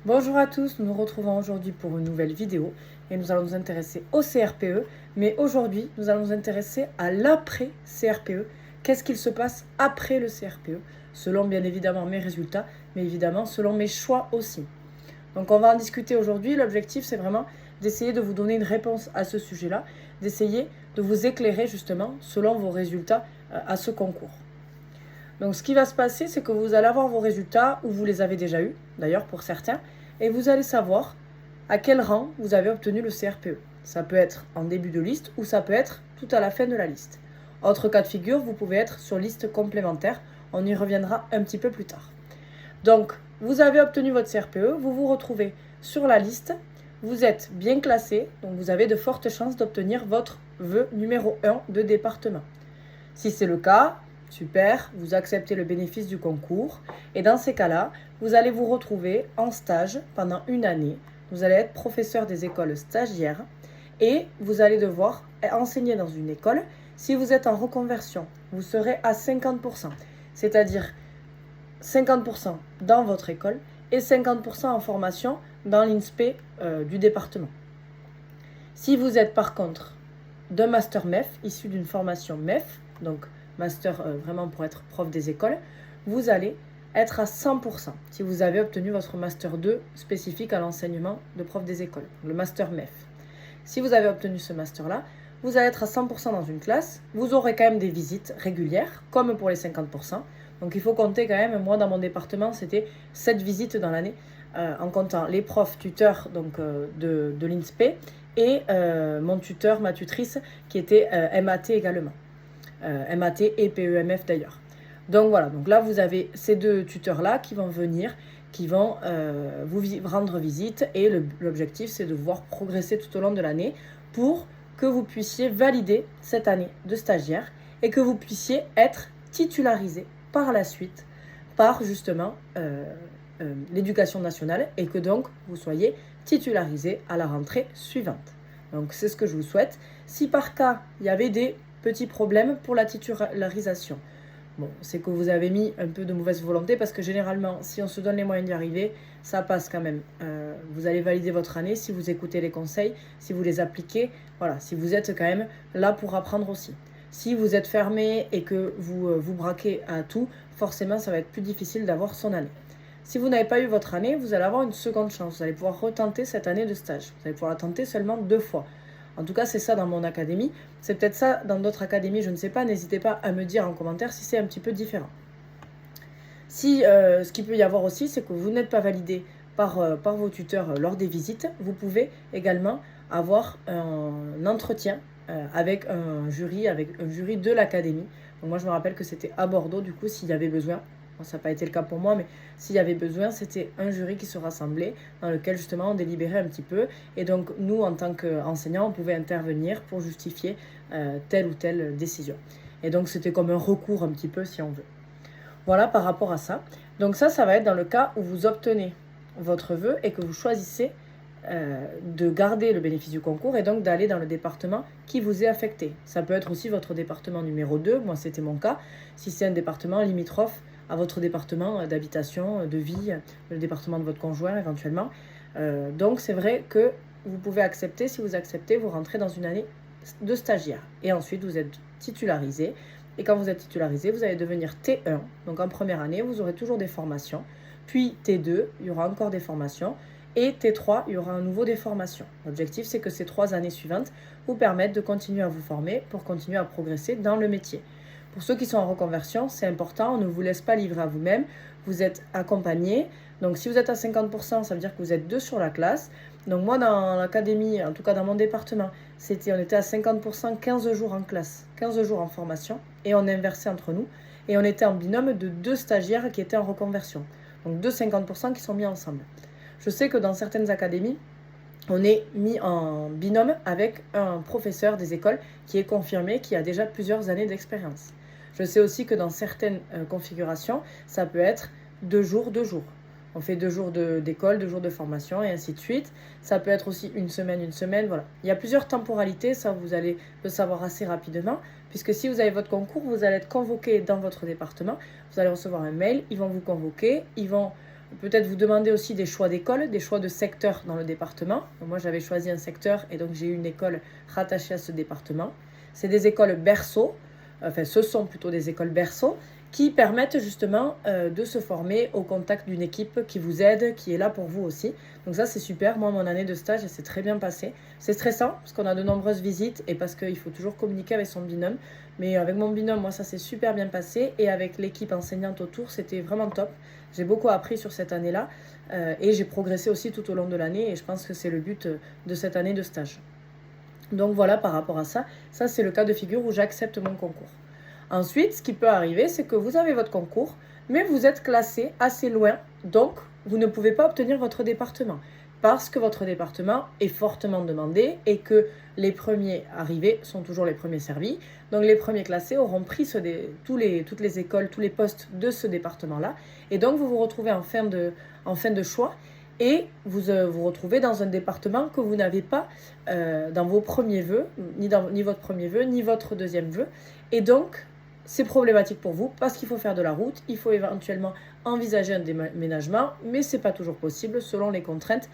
Bonjour à tous, nous nous retrouvons aujourd'hui pour une nouvelle vidéo et nous allons nous intéresser au CRPE, mais aujourd'hui nous allons nous intéresser à l'après-CRPE. Qu'est-ce qu'il se passe après le CRPE, selon bien évidemment mes résultats, mais évidemment selon mes choix aussi. Donc on va en discuter aujourd'hui, l'objectif c'est vraiment d'essayer de vous donner une réponse à ce sujet-là, d'essayer de vous éclairer justement selon vos résultats à ce concours. Donc ce qui va se passer, c'est que vous allez avoir vos résultats, ou vous les avez déjà eus, d'ailleurs pour certains, et vous allez savoir à quel rang vous avez obtenu le CRPE. Ça peut être en début de liste, ou ça peut être tout à la fin de la liste. Autre cas de figure, vous pouvez être sur liste complémentaire, on y reviendra un petit peu plus tard. Donc, vous avez obtenu votre CRPE, vous vous retrouvez sur la liste, vous êtes bien classé, donc vous avez de fortes chances d'obtenir votre vœu numéro 1 de département. Si c'est le cas, super, vous acceptez le bénéfice du concours et dans ces cas-là, vous allez vous retrouver en stage pendant une année. Vous allez être professeur des écoles stagiaires et vous allez devoir enseigner dans une école. Si vous êtes en reconversion, vous serez à 50%, c'est-à-dire 50% dans votre école et 50% en formation dans l'INSPE du département. Si vous êtes par contre d'un master MEF, issu d'une formation MEF, donc master vraiment pour être prof des écoles, vous allez être à 100% si vous avez obtenu votre master 2 spécifique à l'enseignement de prof des écoles, le master MEF. Si vous avez obtenu ce master-là, vous allez être à 100% dans une classe, vous aurez quand même des visites régulières, comme pour les 50%. Donc il faut compter quand même, moi dans mon département, c'était 7 visites dans l'année, en comptant les profs, tuteurs donc, de l'INSPE, et mon tuteur, ma tutrice, qui était MAT également. MAT et PEMF d'ailleurs. Donc voilà, donc là vous avez ces deux tuteurs-là qui vont venir, qui vont vous rendre visite et l'objectif c'est de voir progresser tout au long de l'année pour que vous puissiez valider cette année de stagiaire et que vous puissiez être titularisé par la suite par justement l'éducation nationale et que donc vous soyez titularisé à la rentrée suivante. Donc c'est ce que je vous souhaite. Si par cas il y avait des petits problèmes pour la titularisation, bon, c'est que vous avez mis un peu de mauvaise volonté parce que généralement, si on se donne les moyens d'y arriver, ça passe quand même. Vous allez valider votre année si vous écoutez les conseils, si vous les appliquez, voilà, si vous êtes quand même là pour apprendre aussi. Si vous êtes fermé et que vous vous braquez à tout, forcément, ça va être plus difficile d'avoir son année. Si vous n'avez pas eu votre année, vous allez avoir une seconde chance. Vous allez pouvoir retenter cette année de stage. Vous allez pouvoir la tenter seulement 2 fois. En tout cas, c'est ça dans mon académie. C'est peut-être ça dans d'autres académies, je ne sais pas. N'hésitez pas à me dire en commentaire si c'est un petit peu différent. Si ce qu'il peut y avoir aussi, c'est que vous n'êtes pas validé par vos tuteurs lors des visites, vous pouvez également avoir un entretien avec un jury de l'académie. Donc moi, je me rappelle que c'était à Bordeaux, du coup, s'il y avait besoin. Bon, ça n'a pas été le cas pour moi, mais s'il y avait besoin, c'était un jury qui se rassemblait, dans lequel justement on délibérait un petit peu. Et donc nous, en tant qu'enseignants, on pouvait intervenir pour justifier telle ou telle décision. Et donc c'était comme un recours un petit peu, si on veut. Voilà par rapport à ça. Donc ça va être dans le cas où vous obtenez votre vœu et que vous choisissez de garder le bénéfice du concours et donc d'aller dans le département qui vous est affecté. Ça peut être aussi votre département numéro 2, moi c'était mon cas, si c'est un département limitrophe à votre département d'habitation, de vie, le département de votre conjoint éventuellement. Donc c'est vrai que vous pouvez accepter, si vous acceptez, vous rentrez dans une année de stagiaire. Et ensuite vous êtes titularisé. Et quand vous êtes titularisé, vous allez devenir T1. Donc en première année, vous aurez toujours des formations. Puis T2, il y aura encore des formations. Et T3, il y aura à nouveau des formations. L'objectif, c'est que ces 3 années suivantes vous permettent de continuer à vous former pour continuer à progresser dans le métier. Pour ceux qui sont en reconversion, c'est important, on ne vous laisse pas livrer à vous-même, vous êtes accompagné. Donc si vous êtes à 50%, ça veut dire que vous êtes 2 sur la classe. Donc moi, dans l'académie, en tout cas dans mon département, on était à 50%, 15 jours en classe, 15 jours en formation, et on inversait entre nous. Et on était en binôme de 2 stagiaires qui étaient en reconversion. Donc 2 50% qui sont mis ensemble. Je sais que dans certaines académies, on est mis en binôme avec un professeur des écoles qui est confirmé, qui a déjà plusieurs années d'expérience. Je sais aussi que dans certaines configurations, ça peut être 2 jours, 2 jours. On fait 2 jours d'école, 2 jours de formation et ainsi de suite. Ça peut être aussi une semaine, voilà. Il y a plusieurs temporalités, ça vous allez le savoir assez rapidement, puisque si vous avez votre concours, vous allez être convoqué dans votre département, vous allez recevoir un mail, ils vont vous convoquer, ils vont peut-être vous demander aussi des choix d'école, des choix de secteur dans le département. Donc moi, j'avais choisi un secteur et donc j'ai eu une école rattachée à ce département. C'est des écoles berceaux, enfin ce sont plutôt des écoles berceaux, qui permettent justement de se former au contact d'une équipe qui vous aide, qui est là pour vous aussi. Donc ça, c'est super. Moi, mon année de stage, elle s'est très bien passée. C'est stressant parce qu'on a de nombreuses visites et parce qu'il faut toujours communiquer avec son binôme. Mais avec mon binôme, moi, ça s'est super bien passé. Et avec l'équipe enseignante autour, c'était vraiment top. J'ai beaucoup appris sur cette année-là et j'ai progressé aussi tout au long de l'année. Et je pense que c'est le but de cette année de stage. Donc voilà, par rapport à ça, ça c'est le cas de figure où j'accepte mon concours. Ensuite, ce qui peut arriver, c'est que vous avez votre concours, mais vous êtes classé assez loin, donc vous ne pouvez pas obtenir votre département, parce que votre département est fortement demandé et que les premiers arrivés sont toujours les premiers servis. Donc les premiers classés auront pris toutes les écoles, tous les postes de ce département-là, et donc vous vous retrouvez en fin de choix, et vous vous retrouvez dans un département que vous n'avez pas dans vos premiers vœux, ni votre premier vœu, ni votre deuxième vœu. Et donc, c'est problématique pour vous parce qu'il faut faire de la route, il faut éventuellement envisager un déménagement, mais ce n'est pas toujours possible selon les contraintes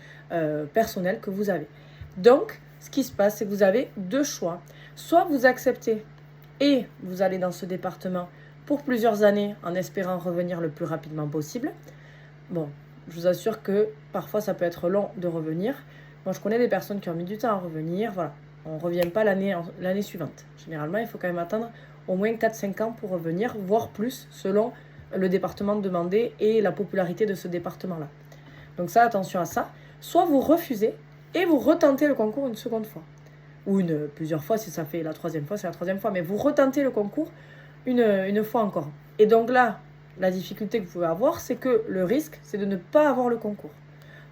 personnelles que vous avez. Donc, ce qui se passe, c'est que vous avez deux choix. Soit vous acceptez et vous allez dans ce département pour plusieurs années en espérant revenir le plus rapidement possible. Bon, je vous assure que parfois ça peut être long de revenir. Moi, je connais des personnes qui ont mis du temps à revenir. Voilà, on ne revient pas l'année suivante. Généralement, il faut quand même attendre au moins 4-5 ans pour revenir, voire plus, selon le département demandé et la popularité de ce département-là. Donc ça, attention à ça. Soit vous refusez et vous retentez le concours une seconde fois. Ou plusieurs fois, si ça fait la troisième fois, c'est la troisième fois. Mais vous retentez le concours une fois encore. Et donc là, la difficulté que vous pouvez avoir, c'est que le risque, c'est de ne pas avoir le concours.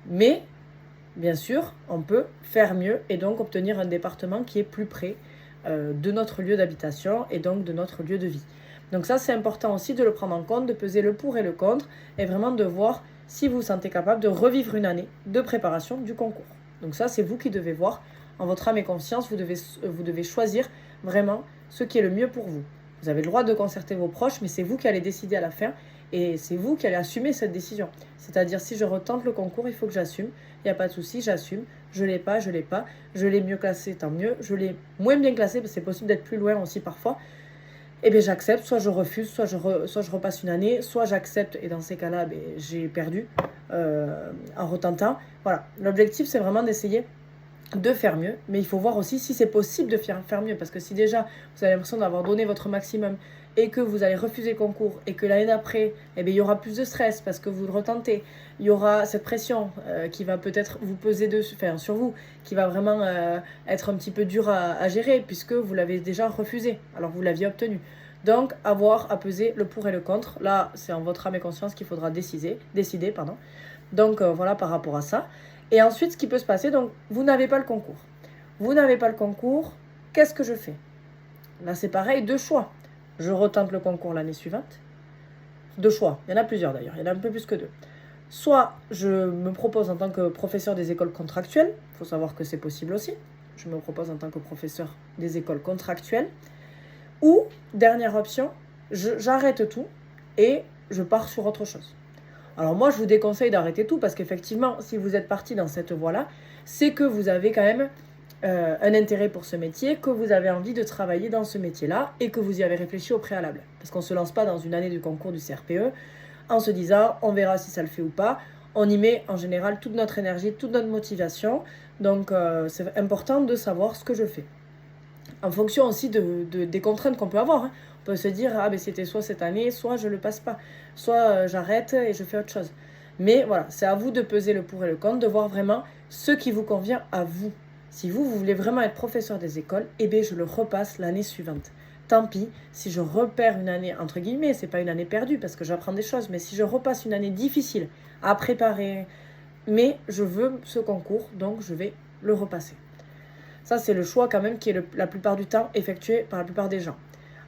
Mais, bien sûr, on peut faire mieux et donc obtenir un département qui est plus près de notre lieu d'habitation et donc de notre lieu de vie. Donc ça, c'est important aussi de le prendre en compte, de peser le pour et le contre et vraiment de voir si vous vous sentez capable de revivre une année de préparation du concours. Donc ça, c'est vous qui devez voir. En votre âme et conscience, vous devez choisir vraiment ce qui est le mieux pour vous. Vous avez le droit de concerter vos proches, mais c'est vous qui allez décider à la fin et c'est vous qui allez assumer cette décision. C'est-à-dire, si je retente le concours, il faut que j'assume. Il n'y a pas de souci, j'assume. Je ne l'ai pas, je ne l'ai pas. Je l'ai mieux classé, tant mieux. Je l'ai moins bien classé, parce que c'est possible d'être plus loin aussi parfois. Eh bien, j'accepte, soit je refuse, soit je repasse une année, soit j'accepte et dans ces cas-là, j'ai perdu en retentant. Voilà, l'objectif, c'est vraiment d'essayer de faire mieux, mais il faut voir aussi si c'est possible de faire mieux, parce que si déjà vous avez l'impression d'avoir donné votre maximum et que vous allez refuser le concours et que l'année d'après, il y aura plus de stress parce que vous le retentez, il y aura cette pression qui va peut-être vous peser sur vous, qui va vraiment être un petit peu dur à gérer puisque vous l'avez déjà refusé, alors vous l'aviez obtenu. Donc, avoir à peser le pour et le contre, là, c'est en votre âme et conscience qu'il faudra décider. Donc, voilà par rapport à ça. Et ensuite, ce qui peut se passer, donc, vous n'avez pas le concours. Vous n'avez pas le concours, qu'est-ce que je fais? Là, c'est pareil, deux choix. Je retente le concours l'année suivante. Deux choix, il y en a plusieurs d'ailleurs, il y en a un peu plus que deux. Soit je me propose en tant que professeur des écoles contractuelles, il faut savoir que c'est possible aussi. Je me propose en tant que professeur des écoles contractuelles. Ou, dernière option, j'arrête tout et je pars sur autre chose. Alors moi, je vous déconseille d'arrêter tout parce qu'effectivement, si vous êtes parti dans cette voie-là, c'est que vous avez quand même un intérêt pour ce métier, que vous avez envie de travailler dans ce métier-là et que vous y avez réfléchi au préalable. Parce qu'on ne se lance pas dans une année du concours du CRPE en se disant on verra si ça le fait ou pas. On y met en général toute notre énergie, toute notre motivation. Donc c'est important de savoir ce que je fais. En fonction aussi des contraintes qu'on peut avoir. On peut se dire, c'était soit cette année, soit je ne le passe pas. Soit j'arrête et je fais autre chose. Mais voilà, c'est à vous de peser le pour et le contre, de voir vraiment ce qui vous convient à vous. Si vous voulez vraiment être professeur des écoles, je le repasse l'année suivante. Tant pis, si je repère une année, entre guillemets, c'est pas une année perdue parce que j'apprends des choses, mais si je repasse une année difficile à préparer, mais je veux ce concours, donc je vais le repasser. Ça, c'est le choix quand même qui est la plupart du temps effectué par la plupart des gens.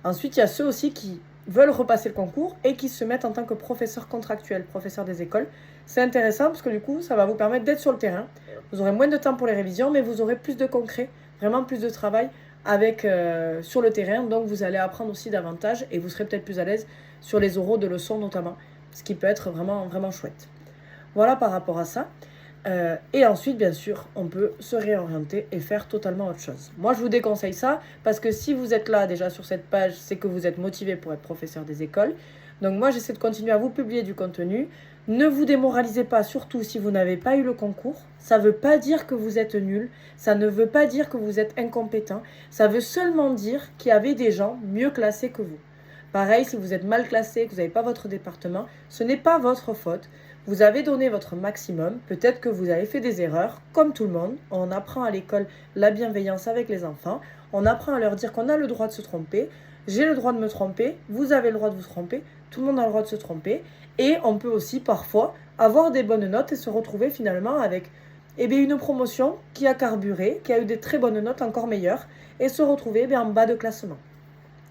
Ensuite, il y a ceux aussi qui veulent repasser le concours et qui se mettent en tant que professeur contractuel, professeur des écoles. C'est intéressant parce que du coup, ça va vous permettre d'être sur le terrain. Vous aurez moins de temps pour les révisions, mais vous aurez plus de concret, vraiment plus de travail sur le terrain. Donc, vous allez apprendre aussi davantage et vous serez peut-être plus à l'aise sur les oraux de leçons notamment, ce qui peut être vraiment, vraiment chouette. Voilà par rapport à ça. Et ensuite, bien sûr, on peut se réorienter et faire totalement autre chose. Moi, je vous déconseille ça parce que si vous êtes là déjà sur cette page, c'est que vous êtes motivé pour être professeur des écoles. Donc moi, j'essaie de continuer à vous publier du contenu. Ne vous démoralisez pas, surtout si vous n'avez pas eu le concours. Ça ne veut pas dire que vous êtes nul, ça ne veut pas dire que vous êtes incompétent. Ça veut seulement dire qu'il y avait des gens mieux classés que vous. Pareil, si vous êtes mal classé, que vous n'avez pas votre département, ce n'est pas votre faute. Vous avez donné votre maximum, peut-être que vous avez fait des erreurs, comme tout le monde. On apprend à l'école la bienveillance avec les enfants, on apprend à leur dire qu'on a le droit de se tromper, j'ai le droit de me tromper, vous avez le droit de vous tromper, tout le monde a le droit de se tromper, et on peut aussi parfois avoir des bonnes notes et se retrouver finalement avec une promotion qui a carburé, qui a eu des très bonnes notes encore meilleures, et se retrouver en bas de classement.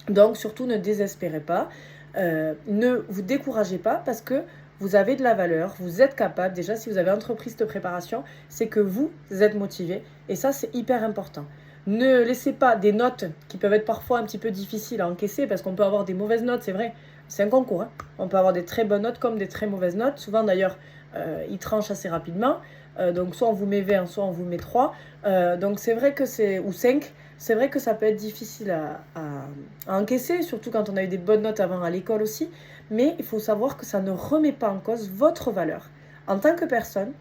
Donc surtout ne désespérez pas, ne vous découragez pas parce que vous avez de la valeur, vous êtes capable. Déjà, si vous avez entrepris cette préparation, c'est que vous êtes motivé et ça, c'est hyper important. Ne laissez pas des notes qui peuvent être parfois un petit peu difficiles à encaisser parce qu'on peut avoir des mauvaises notes, c'est vrai. C'est un concours, hein. On peut avoir des très bonnes notes comme des très mauvaises notes. Souvent d'ailleurs, ils tranchent assez rapidement. Donc soit on vous met 20, soit on vous met 3. Donc c'est vrai que ou 5. C'est vrai que ça peut être difficile à encaisser, surtout quand on a eu des bonnes notes avant à l'école aussi. Mais il faut savoir que ça ne remet pas en cause votre valeur en tant que personne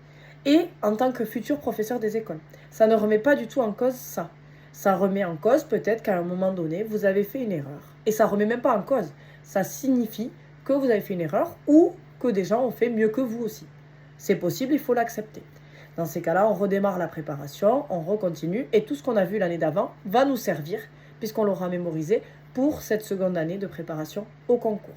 et en tant que futur professeur des écoles. Ça ne remet pas du tout en cause ça. Ça remet en cause peut-être qu'à un moment donné, vous avez fait une erreur. Et ça ne remet même pas en cause. Ça signifie que vous avez fait une erreur ou que des gens ont fait mieux que vous aussi. C'est possible, il faut l'accepter. Dans ces cas-là, on redémarre la préparation, on recontinue et tout ce qu'on a vu l'année d'avant va nous servir puisqu'on l'aura mémorisé pour cette seconde année de préparation au concours.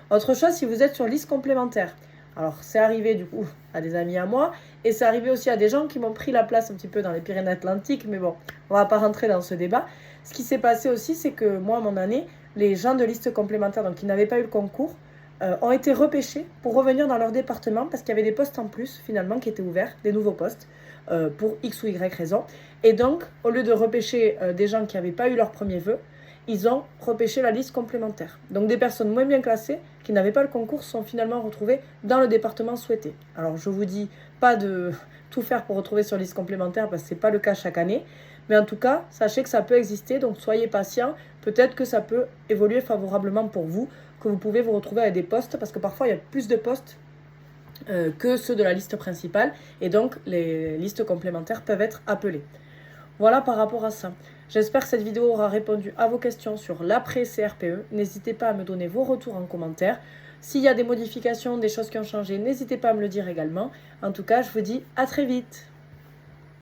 Autre chose, si vous êtes sur liste complémentaire, alors c'est arrivé du coup à des amis à moi et c'est arrivé aussi à des gens qui m'ont pris la place un petit peu dans les Pyrénées-Atlantiques, mais bon, on va pas rentrer dans ce débat. Ce qui s'est passé aussi, c'est que moi, à mon année, les gens de liste complémentaire, donc qui n'avaient pas eu le concours, ont été repêchés pour revenir dans leur département parce qu'il y avait des postes en plus finalement qui étaient ouverts, des nouveaux postes pour X ou Y raison. Et donc, au lieu de repêcher des gens qui n'avaient pas eu leur premier vœu, ils ont repêché la liste complémentaire. Donc des personnes moins bien classées qui n'avaient pas le concours sont finalement retrouvées dans le département souhaité. Alors je vous dis pas de tout faire pour retrouver sur liste complémentaire parce que ce n'est pas le cas chaque année. Mais en tout cas, sachez que ça peut exister, donc soyez patients. Peut-être que ça peut évoluer favorablement pour vous, que vous pouvez vous retrouver avec des postes, parce que parfois il y a plus de postes que ceux de la liste principale, et donc les listes complémentaires peuvent être appelées. Voilà par rapport à ça. J'espère que cette vidéo aura répondu à vos questions sur l'après-CRPE. N'hésitez pas à me donner vos retours en commentaire. S'il y a des modifications, des choses qui ont changé, n'hésitez pas à me le dire également. En tout cas, je vous dis à très vite.